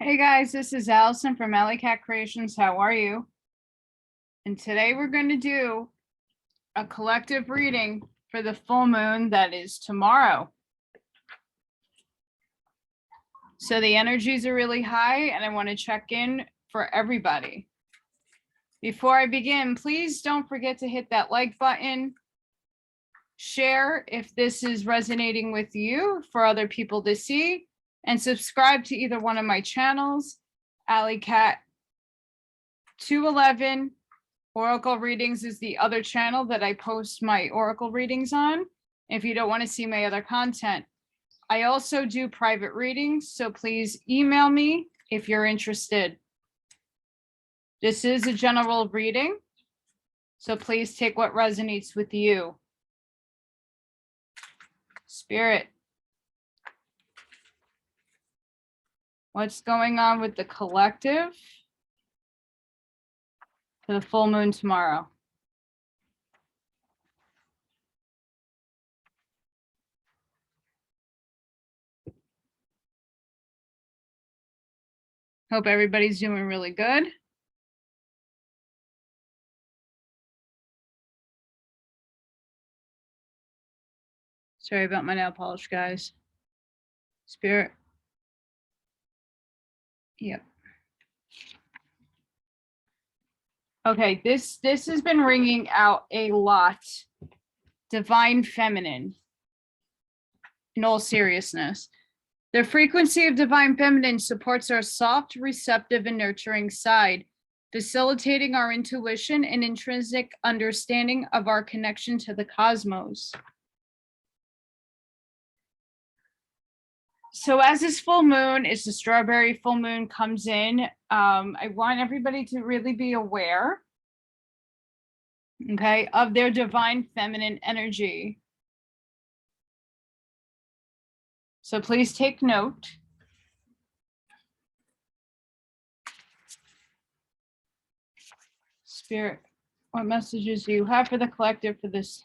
Hey guys, this is Allison from Allykatkreations. How are you? And today we're going to do a collective reading for the full moon that is tomorrow. So the energies are really high and I want to check in for everybody. Before I begin, please don't forget to hit that like button, share if this is resonating with you for other people to see, and subscribe to either one of my channels, Allykat211. Oracle Readings is the other channel that I post my Oracle readings on if you don't want to see my other content. I also do private readings, so please email me if you're interested. This is a general reading, so please take what resonates with you. Spirit, what's going on with the collective for the full moon tomorrow? Hope everybody's doing really good. Sorry about my nail polish, guys. Spirit. Yep. Okay, this has been ringing out a lot. Divine feminine. In all seriousness. The frequency of divine feminine supports our soft, receptive, and nurturing side, facilitating our intuition and intrinsic understanding of our connection to the cosmos. So as this full moon, it's the strawberry full moon comes in, I want everybody to really be aware, okay, of their divine feminine energy. So please take note. Spirit, what messages do you have for the collective for this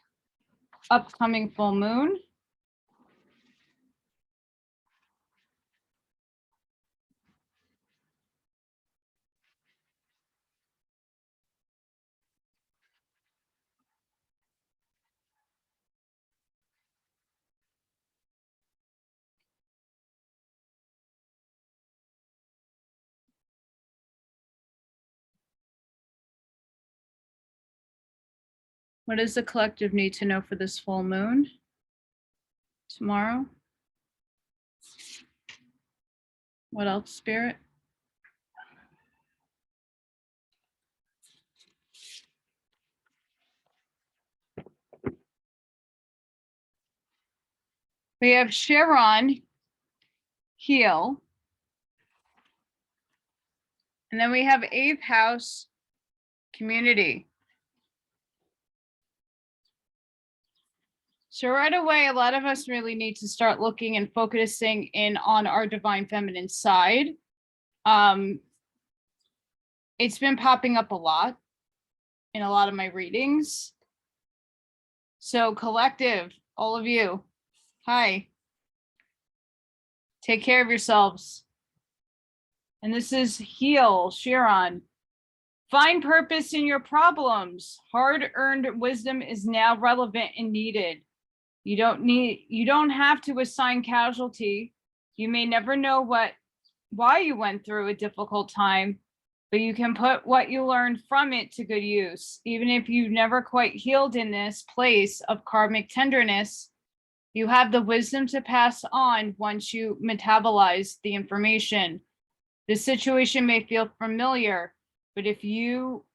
upcoming full moon? What does the collective need to know for this full moon tomorrow? What else, Spirit? We have Sharon, heal. And then we have 8th house, community. So right away, a lot of us really need to start looking and focusing in on our divine feminine side. It's been popping up a lot in a lot of my readings. So collective, all of you, hi. Take care of yourselves. And this is heal, Sharon. Find purpose in your problems. Hard-earned wisdom is now relevant and needed. You don't have to assign casualty. You may never know why you went through a difficult time, but you can put what you learned from it to good use. Even if you've never quite healed in this place of karmic tenderness, you have the wisdom to pass on once you metabolize the information. The situation may feel familiar, but if you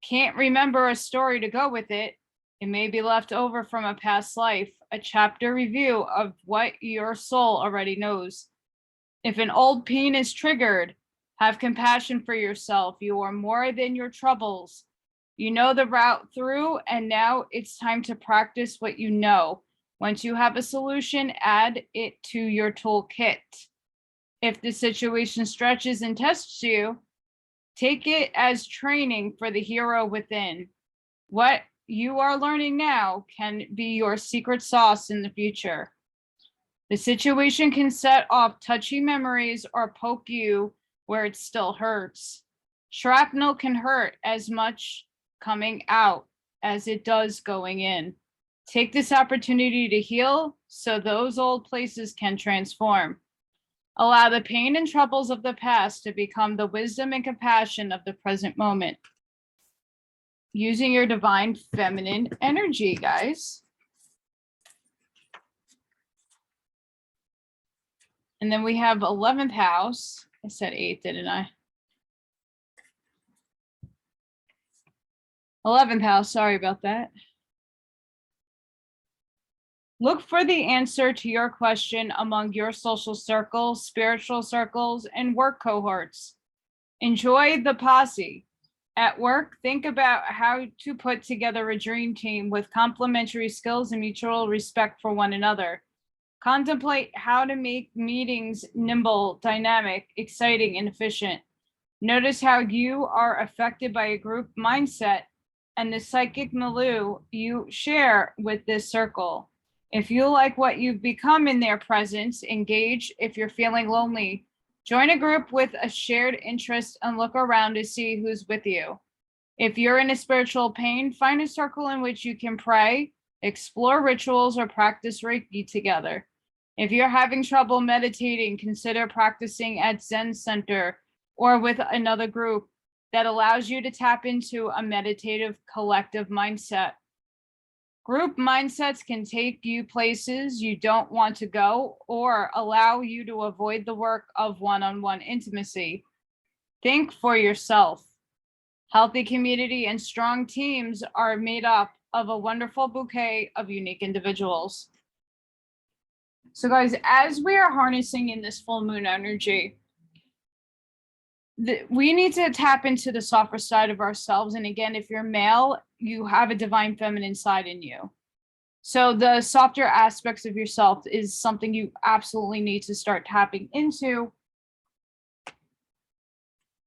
can't remember a story to go with it, it may be left over from a past life, a chapter review of what your soul already knows. If an old pain is triggered, have compassion for yourself. You are more than your troubles. You know the route through, and now it's time to practice what you know. Once you have a solution, add it to your toolkit. If the situation stretches and tests you, take it as training for the hero within. What you are learning now can be your secret sauce in the future. The situation can set off touchy memories or poke you where it still hurts. Shrapnel can hurt as much coming out as it does going in. Take this opportunity to heal so those old places can transform. Allow the pain and troubles of the past to become the wisdom and compassion of the present moment. Using your divine feminine energy, guys. And then we have 11th house. I said 8, didn't I? 11th house, sorry about that. Look for the answer to your question among your social circles, spiritual circles, and work cohorts. Enjoy the posse. At work, think about how to put together a dream team with complementary skills and mutual respect for one another. Contemplate how to make meetings nimble, dynamic, exciting, and efficient. Notice how you are affected by a group mindset and the psychic milieu you share with this circle. If you like what you've become in their presence, engage. If you're feeling lonely, join a group with a shared interest and look around to see who's with you. If you're in a spiritual pain, find a circle in which you can pray, explore rituals, or practice Reiki together. If you're having trouble meditating, consider practicing at Zen Center or with another group that allows you to tap into a meditative collective mindset. Group mindsets can take you places you don't want to go or allow you to avoid the work of one-on-one intimacy. Think for yourself. Healthy community and strong teams are made up of a wonderful bouquet of unique individuals. So guys, as we are harnessing in this full moon energy, we need to tap into the softer side of ourselves. And again, if you're male, you have a divine feminine side in you. So the softer aspects of yourself is something you absolutely need to start tapping into,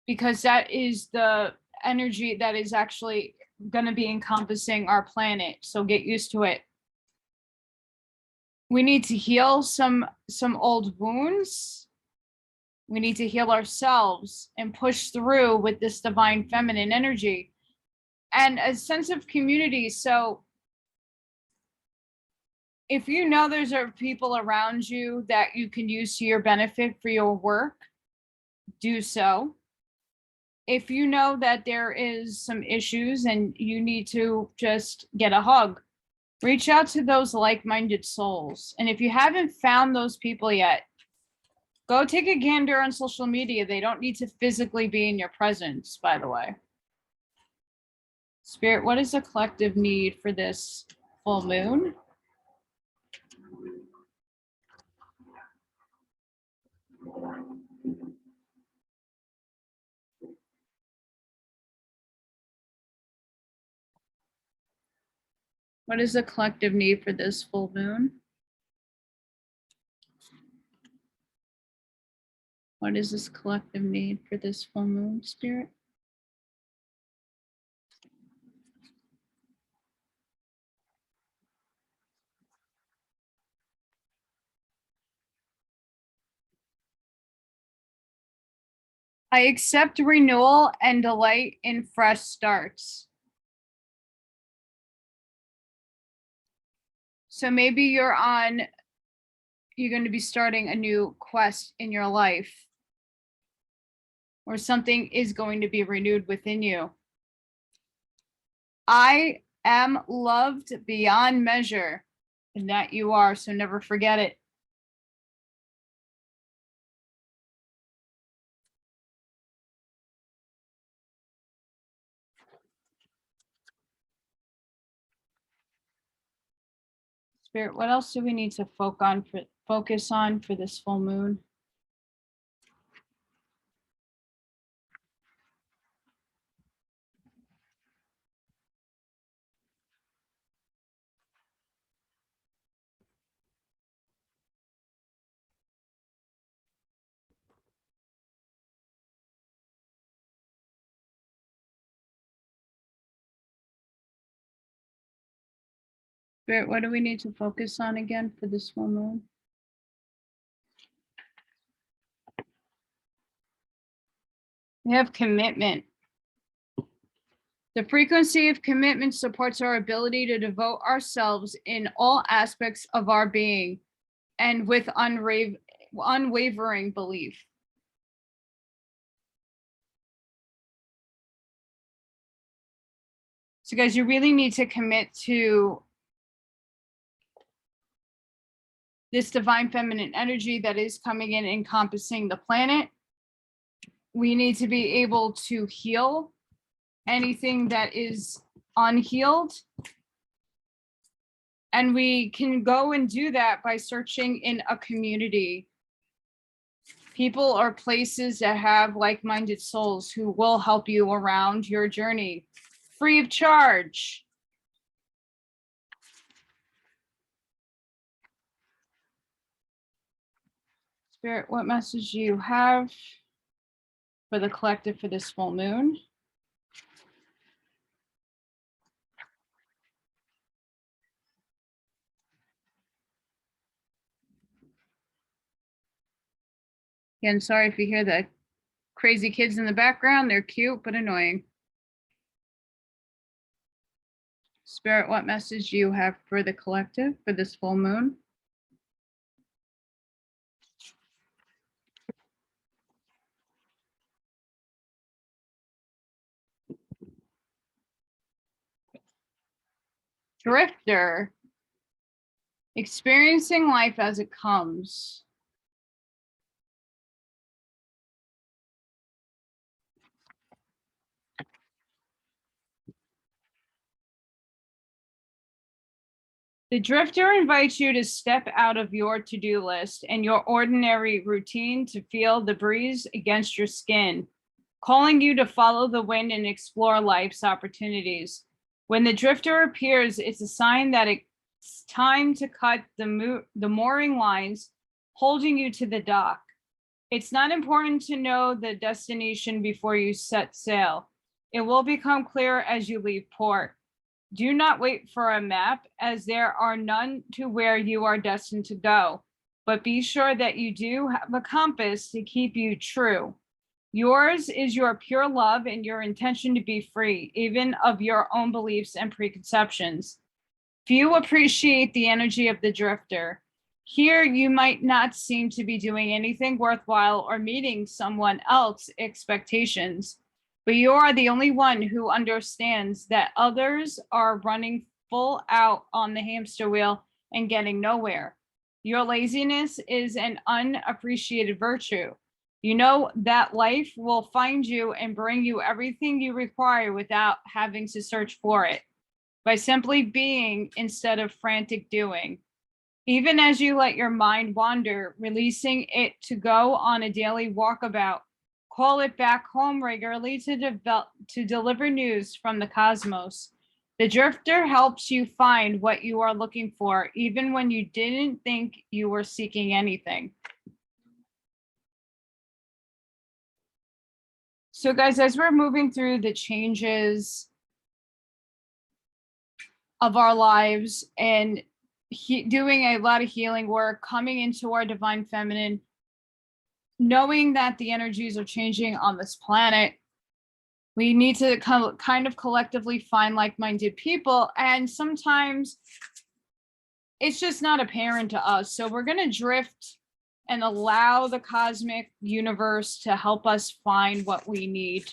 because that is the energy that is actually going to be encompassing our planet. So get used to it. We need to heal some old wounds. We need to heal ourselves and push through with this divine feminine energy and a sense of community. So if you know there's people around you that you can use to your benefit for your work, do so. If you know that there is some issues and you need to just get a hug, reach out to those like-minded souls. And if you haven't found those people yet, go take a gander on social media. They don't need to physically be in your presence, by the way. Spirit, what is the collective need for this full moon? What is the collective need for this full moon? What is this collective need for this full moon, Spirit? I accept renewal and delight in fresh starts. So maybe you're going to be starting a new quest in your life, or something is going to be renewed within you. I am loved beyond measure, and that you are, so never forget it. Spirit, what else do we need to focus on for this full moon? Spirit, what do we need to focus on again for this full moon? We have commitment. The frequency of commitment supports our ability to devote ourselves in all aspects of our being and with unwavering belief. So guys, you really need to commit to this divine feminine energy that is coming in, encompassing the planet. We need to be able to heal anything that is unhealed. And we can go and do that by searching in a community. People or places that have like-minded souls who will help you around your journey, free of charge. Spirit, what message do you have for the collective for this full moon? Again, sorry if you hear the crazy kids in the background. They're cute, but annoying. Spirit, what message do you have for the collective for this full moon? Drifter, experiencing life as it comes. The drifter invites you to step out of your to-do list and your ordinary routine to feel the breeze against your skin, calling you to follow the wind and explore life's opportunities. When the drifter appears, it's a sign that it's time to cut the mooring lines holding you to the dock. It's not important to know the destination before you set sail. It will become clear as you leave port. Do not wait for a map, as there are none to where you are destined to go, but be sure that you do have a compass to keep you true. Yours is your pure love and your intention to be free, even of your own beliefs and preconceptions. Few appreciate the energy of the drifter. Here, you might not seem to be doing anything worthwhile or meeting someone else's expectations, but you are the only one who understands that others are running full out on the hamster wheel and getting nowhere. Your laziness is an unappreciated virtue. You know that life will find you and bring you everything you require without having to search for it, by simply being instead of frantic doing. Even as you let your mind wander, releasing it to go on a daily walkabout, call it back home regularly to deliver news from the cosmos. The drifter helps you find what you are looking for, even when you didn't think you were seeking anything. So guys, as we're moving through the changes of our lives and doing a lot of healing work, coming into our divine feminine, knowing that the energies are changing on this planet, we need to kind of collectively find like-minded people. And sometimes it's just not apparent to us. So we're going to drift and allow the cosmic universe to help us find what we need.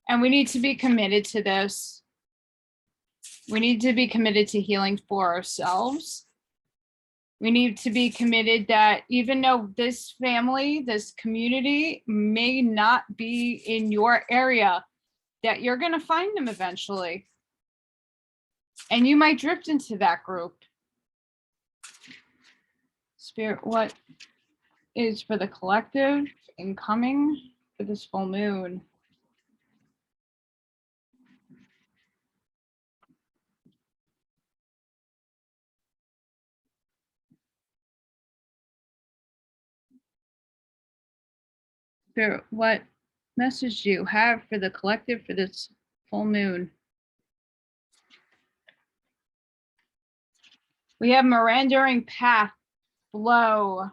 And we need to be committed to this. We need to be committed to healing for ourselves. We need to be committed that even though this family, this community may not be in your area, that you're going to find them eventually. And you might drift into that group. Spirit, what is for the collective incoming for this full moon? Spirit, what message do you have for the collective for this full moon? We have meandering path, flow.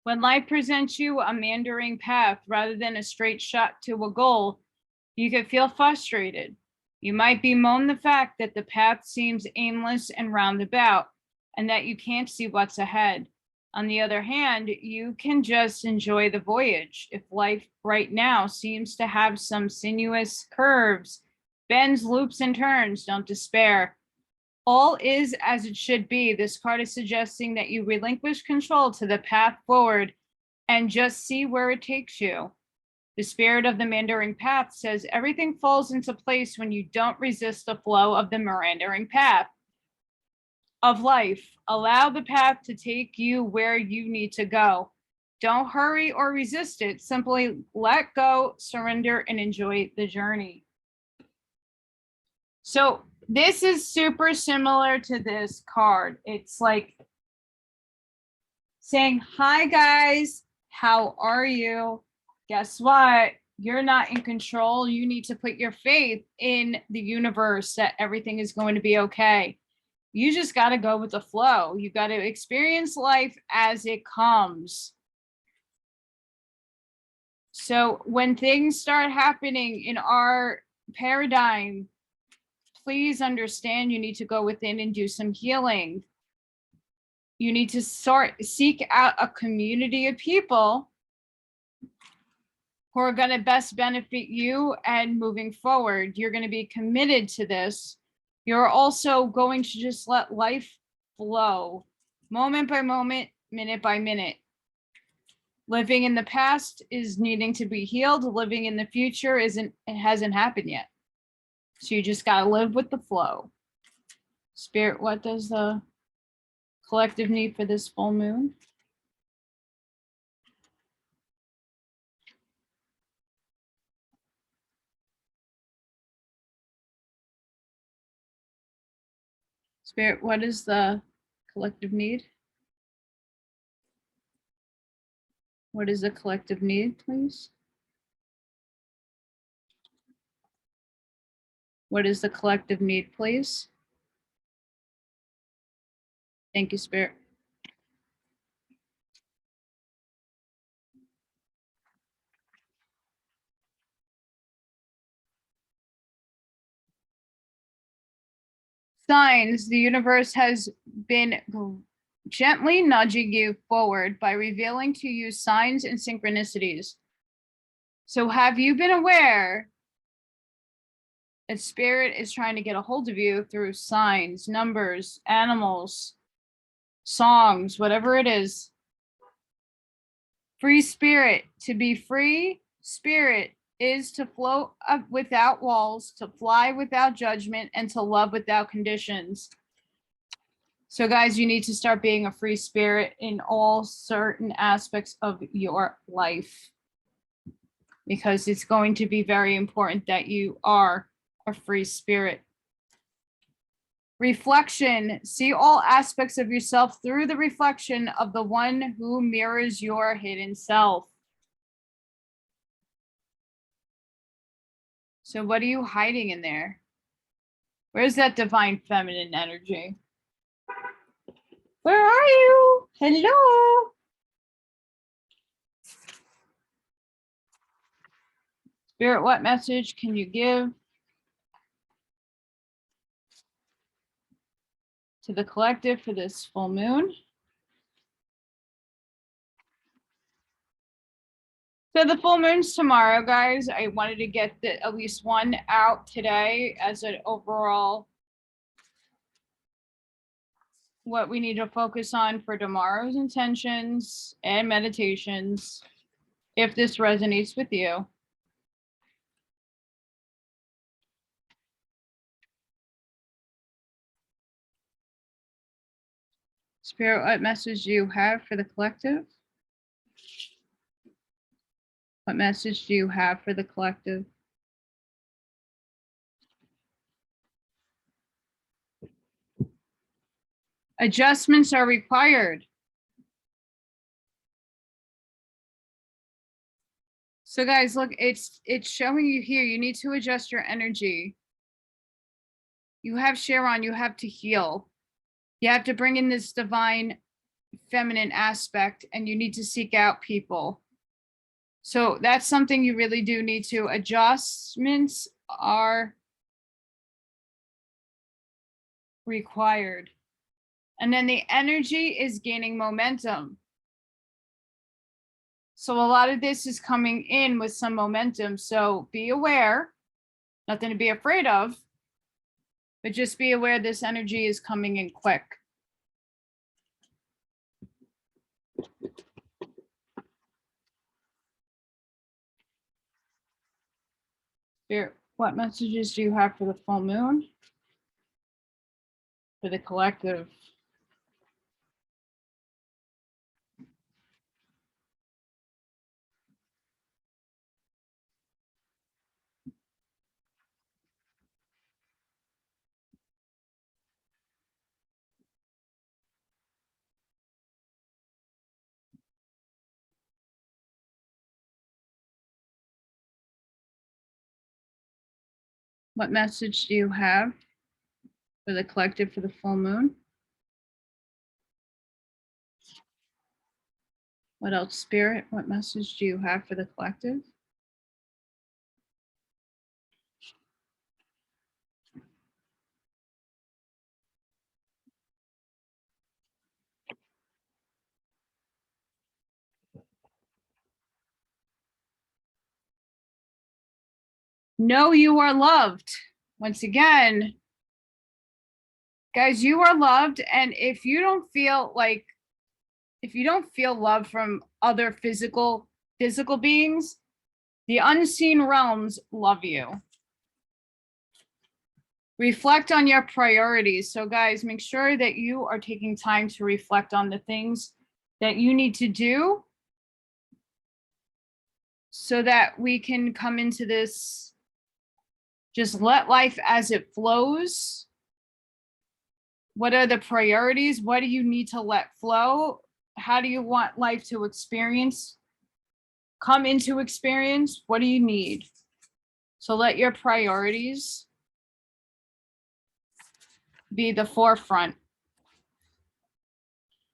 When life presents you a meandering path rather than a straight shot to a goal, you can feel frustrated. You might bemoan the fact that the path seems aimless and roundabout, and that you can't see what's ahead. On the other hand, you can just enjoy the voyage. If life right now seems to have some sinuous curves, bends, loops, and turns, don't despair. All is as it should be. This card is suggesting that you relinquish control to the path forward and just see where it takes you. The spirit of the meandering path says everything falls into place when you don't resist the flow of the meandering path of life. Allow the path to take you where you need to go. Don't hurry or resist it. Simply let go, surrender, and enjoy the journey. So this is super similar to this card. It's like saying, hi guys, how are you? Guess what? You're not in control. You need to put your faith in the universe that everything is going to be okay. You just got to go with the flow. You got to experience life as it comes. So when things start happening in our paradigm, please understand you need to go within and do some healing. You need to seek out a community of people who are going to best benefit you and moving forward. You're going to be committed to this. You're also going to just let life flow moment by moment, minute by minute. Living in the past is needing to be healed. Living in the future it hasn't happened yet. So you just got to live with the flow. Spirit, what does the collective need for this full moon? Spirit, what is the collective need? What is the collective need, please? What is the collective need, please? Thank you, Spirit. Signs, the universe has been gently nudging you forward by revealing to you signs and synchronicities. So have you been aware that Spirit is trying to get a hold of you through signs, numbers, animals, songs, whatever it is? Free spirit. To be free spirit is to float without walls, to fly without judgment, and to love without conditions. So guys, you need to start being a free spirit in all certain aspects of your life, because it's going to be very important that you are a free spirit. Reflection. See all aspects of yourself through the reflection of the one who mirrors your hidden self. So what are you hiding in there? Where's that divine feminine energy? Where are you? Hello? Spirit, what message can you give to the collective for this full moon? So the full moon's tomorrow, guys. I wanted to get at least one out today as an overall what we need to focus on for tomorrow's intentions and meditations, if this resonates with you. Spirit, what message do you have for the collective? What message do you have for the collective? Adjustments are required. So guys, look, it's showing you here, you need to adjust your energy. You have Sharon, you have to heal. You have to bring in this divine feminine aspect and you need to seek out people. So that's something you really do need to. Adjustments are required. And then the energy is gaining momentum. So a lot of this is coming in with some momentum. So be aware, nothing to be afraid of, but just be aware this energy is coming in quick. Spirit, what messages do you have for the full moon? For the collective? What message do you have for the collective for the full moon? What else, Spirit? What message do you have for the collective? Know you are loved. Once again, guys, you are loved. And if you don't feel love from other physical beings, the unseen realms love you. Reflect on your priorities. So guys, make sure that you are taking time to reflect on the things that you need to do so that we can come into this, just let life as it flows. What are the priorities? What do you need to let flow? How do you want life to come into experience? What do you need? So let your priorities be the forefront.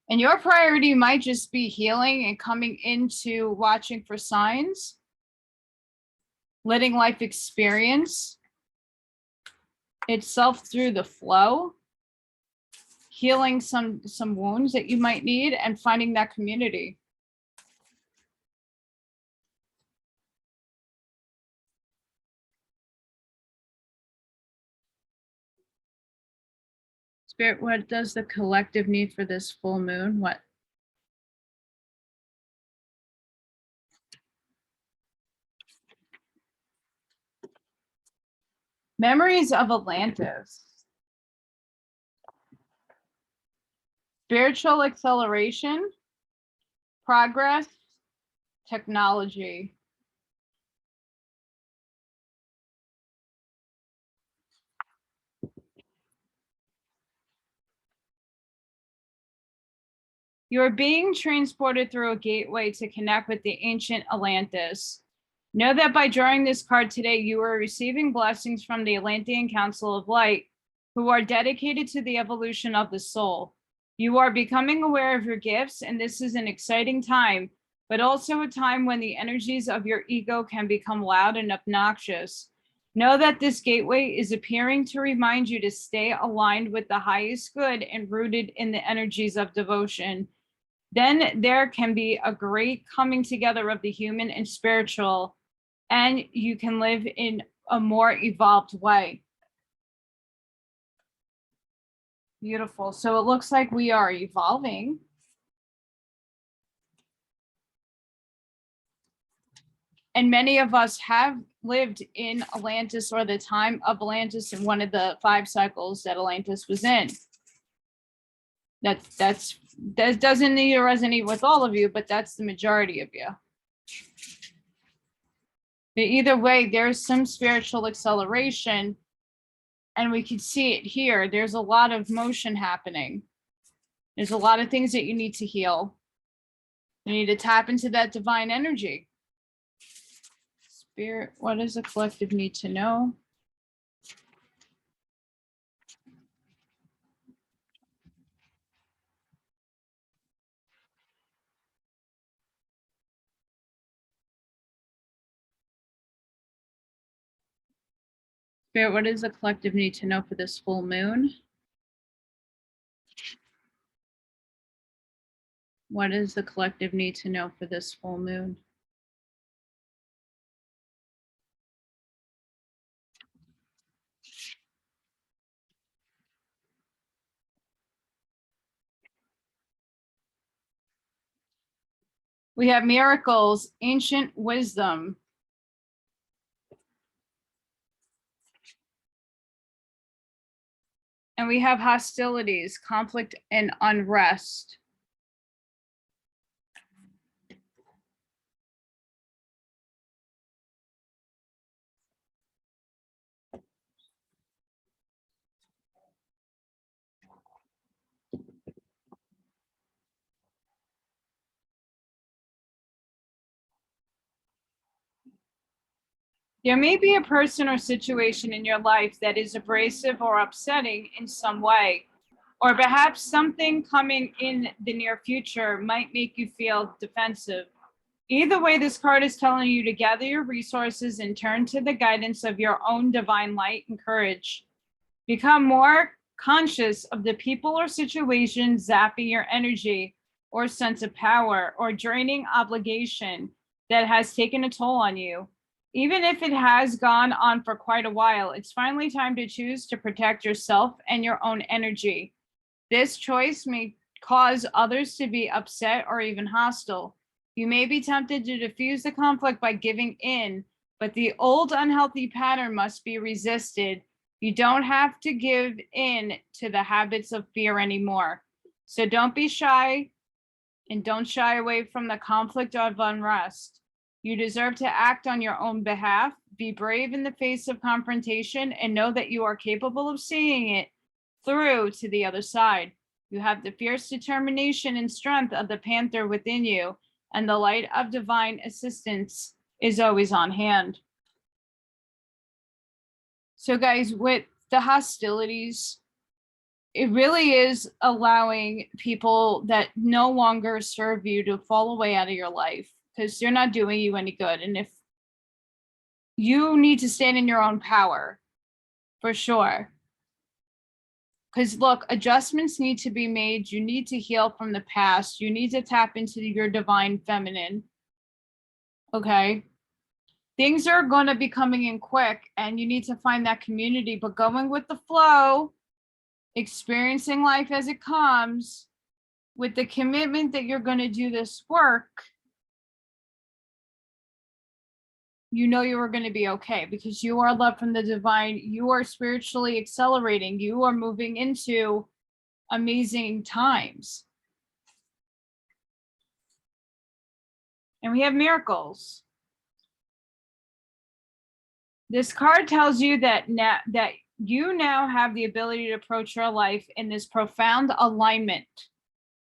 And your priority might just be healing and coming into watching for signs, letting life experience itself through the flow, healing some wounds that you might need, and finding that community. Spirit, what does the collective need for this full moon? What? Memories of Atlantis. Spiritual acceleration, progress, technology. You are being transported through a gateway to connect with the ancient Atlantis. Know that by drawing this card today, you are receiving blessings from the Atlantean Council of Light, who are dedicated to the evolution of the soul. You are becoming aware of your gifts, and this is an exciting time, but also a time when the energies of your ego can become loud and obnoxious. Know that this gateway is appearing to remind you to stay aligned with the highest good and rooted in the energies of devotion. Then there can be a great coming together of the human and spiritual, and you can live in a more evolved way. Beautiful. So it looks like we are evolving. And many of us have lived in Atlantis or the time of Atlantis in one of the 5 cycles that Atlantis was in. That doesn't need to resonate with all of you, but that's the majority of you. But either way, there's some spiritual acceleration, and we can see it here. There's a lot of motion happening. There's a lot of things that you need to heal. You need to tap into that divine energy. Spirit, what does the collective need to know? Spirit, what does the collective need to know for this full moon? What does the collective need to know for this full moon? We have miracles, ancient wisdom. And we have hostilities, conflict, and unrest. There may be a person or situation in your life that is abrasive or upsetting in some way, or perhaps something coming in the near future might make you feel defensive. Either way, this card is telling you to gather your resources and turn to the guidance of your own divine light and courage. Become more conscious of the people or situations zapping your energy or sense of power or draining obligation that has taken a toll on you. Even if it has gone on for quite a while, it's finally time to choose to protect yourself and your own energy. This choice may cause others to be upset or even hostile. You may be tempted to diffuse the conflict by giving in, but the old unhealthy pattern must be resisted. You don't have to give in to the habits of fear anymore. So don't be shy and don't shy away from the conflict of unrest. You deserve to act on your own behalf. Be brave in the face of confrontation and know that you are capable of seeing it through to the other side. You have the fierce determination and strength of the panther within you, and the light of divine assistance is always on hand. So guys, with the hostilities, it really is allowing people that no longer serve you to fall away out of your life because they're not doing you any good. And if you need to stand in your own power, for sure. Because look, adjustments need to be made. You need to heal from the past. You need to tap into your divine feminine. Okay. Things are going to be coming in quick and you need to find that community, but going with the flow, experiencing life as it comes, with the commitment that you're going to do this work, you know you are going to be okay because you are love from the divine. You are spiritually accelerating. You are moving into amazing times. And we have miracles. This card tells you that you now have the ability to approach your life in this profound alignment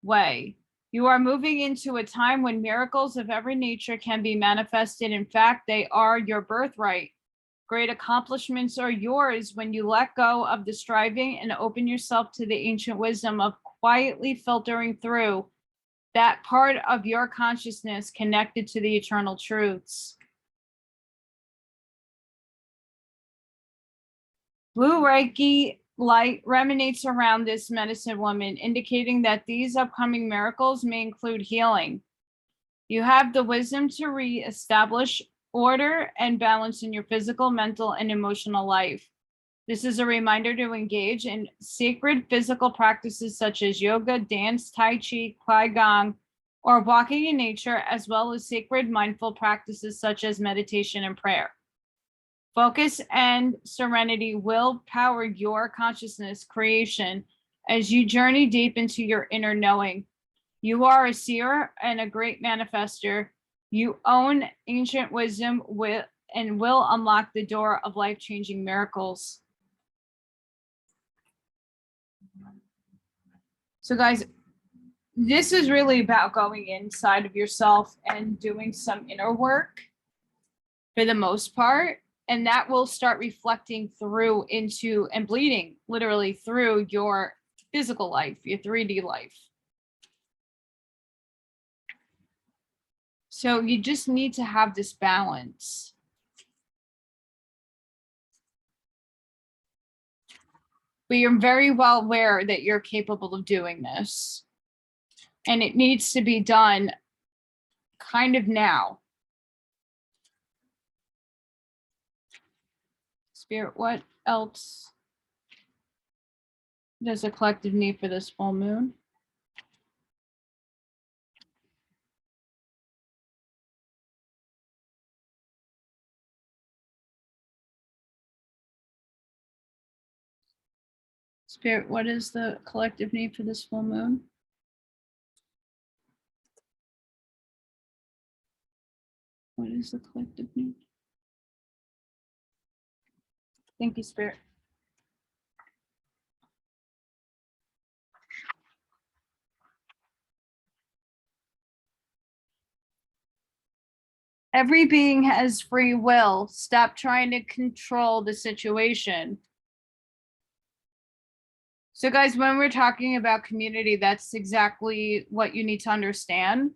way. You are moving into a time when miracles of every nature can be manifested. In fact, they are your birthright. Great accomplishments are yours when you let go of the striving and open yourself to the ancient wisdom of quietly filtering through that part of your consciousness connected to the eternal truths. Blue Reiki light resonates around this medicine woman, indicating that these upcoming miracles may include healing. You have the wisdom to reestablish order and balance in your physical, mental, and emotional life. This is a reminder to engage in sacred physical practices such as yoga, dance, tai chi, qigong, or walking in nature, as well as sacred mindful practices such as meditation and prayer. Focus and serenity will power your consciousness creation as you journey deep into your inner knowing. You are a seer and a great manifester. You own ancient wisdom and will unlock the door of life-changing miracles. So guys, this is really about going inside of yourself and doing some inner work for the most part. And that will start reflecting through into and bleeding literally through your physical life, your 3D life. So you just need to have this balance. but you're very well aware that you're capable of doing this. And it needs to be done kind of now. Spirit, what else does a collective need for this full moon? Spirit, what is the collective need for this full moon? What is the collective need? Thank you, Spirit. Every being has free will. Stop trying to control the situation. So guys, when we're talking about community, that's exactly what you need to understand.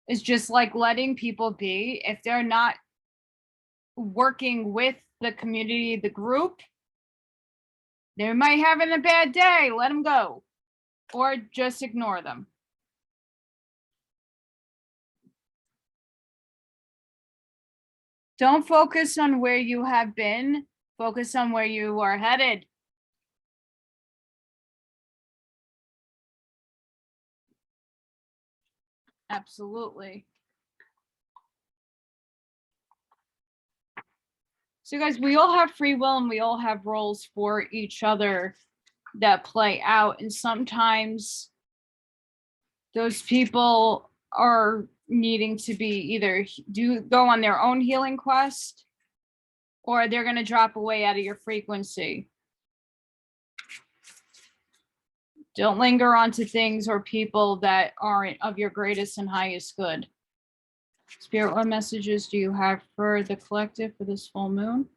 It's just like letting people be. If they're not working with the community, the group, they might having a bad day, let them go, or just ignore them. Don't focus on where you have been, focus on where you are headed. Absolutely. So guys, we all have free will and we all have roles for each other that play out. And sometimes those people are needing to be either go on their own healing quest, or they're going to drop away out of your frequency. Don't linger onto things or people that aren't of your greatest and highest good. Spirit, what messages do you have for the collective for this full moon?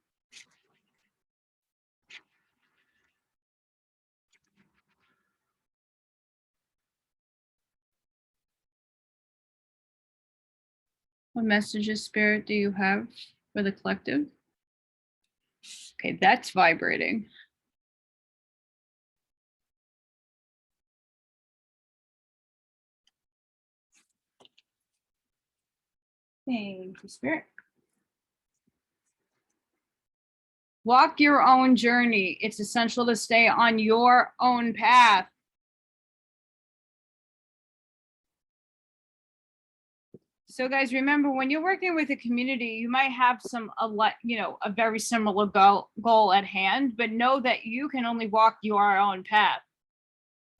What messages, Spirit, do you have for the collective? Okay, that's vibrating. Thank you, Spirit. Walk your own journey. It's essential to stay on your own path. So guys, remember, when you're working with a community, you might have a very similar goal at hand, but know that you can only walk your own path.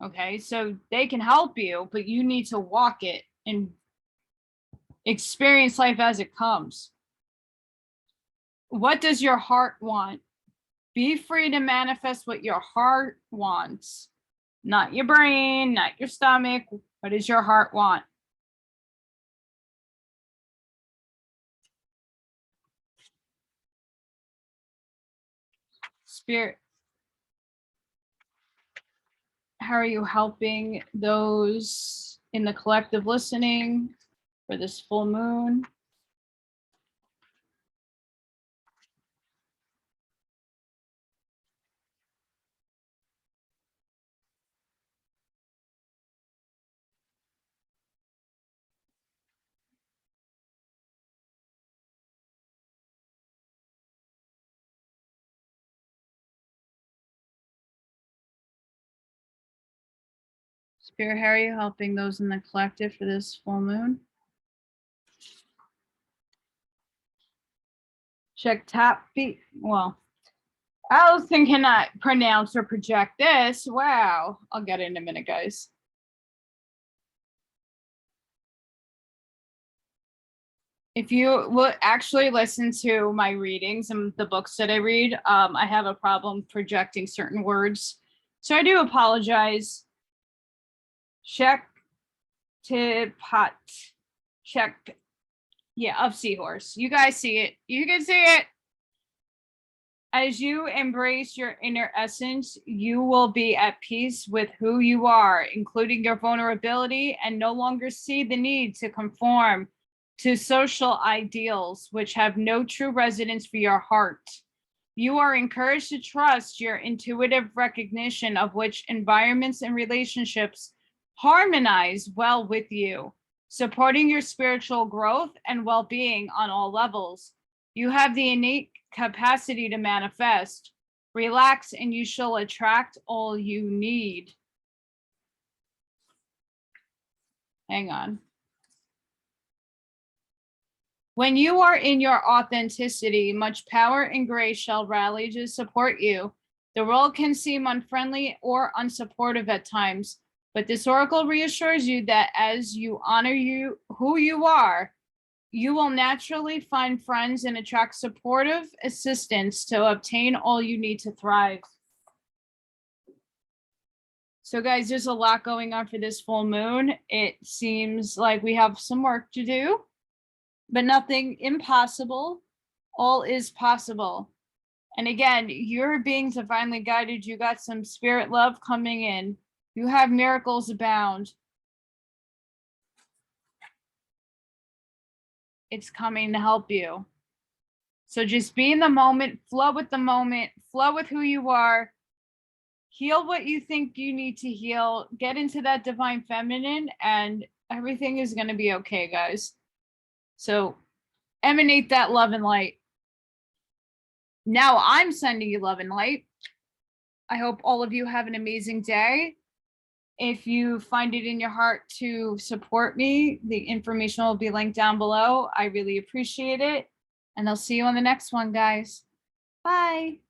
Okay, so they can help you, but you need to walk it and experience life as it comes. What does your heart want? Be free to manifest what your heart wants, not your brain, not your stomach. What does your heart want? Spirit, how are you helping those in the collective listening for this full moon? Spirit, how are you helping those in the collective for this full moon? Check tap beat. Well, Allison cannot pronounce or project this. Wow. I'll get it in a minute, guys. If you will actually listen to my readings and the books that I read, I have a problem projecting certain words. So I do apologize. Check to pot. Check. Yeah, of seahorse. You guys see it. You can see it. As you embrace your inner essence, you will be at peace with who you are, including your vulnerability, and no longer see the need to conform to social ideals which have no true resonance for your heart. You are encouraged to trust your intuitive recognition of which environments and relationships harmonize well with you, supporting your spiritual growth and well-being on all levels. You have the innate capacity to manifest. Relax and you shall attract all you need. Hang on. When you are in your authenticity, much power and grace shall rally to support you. The world can seem unfriendly or unsupportive at times, but this oracle reassures you that as you honor who you are, you will naturally find friends and attract supportive assistance to obtain all you need to thrive. So guys, there's a lot going on for this full moon. It seems like we have some work to do, but nothing impossible. All is possible. And again, you're being divinely guided. You got some spirit love coming in. You have miracles abound. It's coming to help you. So just be in the moment, flow with who you are, heal what you think you need to heal, get into that divine feminine, and everything is going to be okay, guys. So emanate that love and light. Now I'm sending you love and light. I hope all of you have an amazing day. If you find it in your heart to support me, the information will be linked down below. I really appreciate it. And I'll see you on the next one, guys. Bye.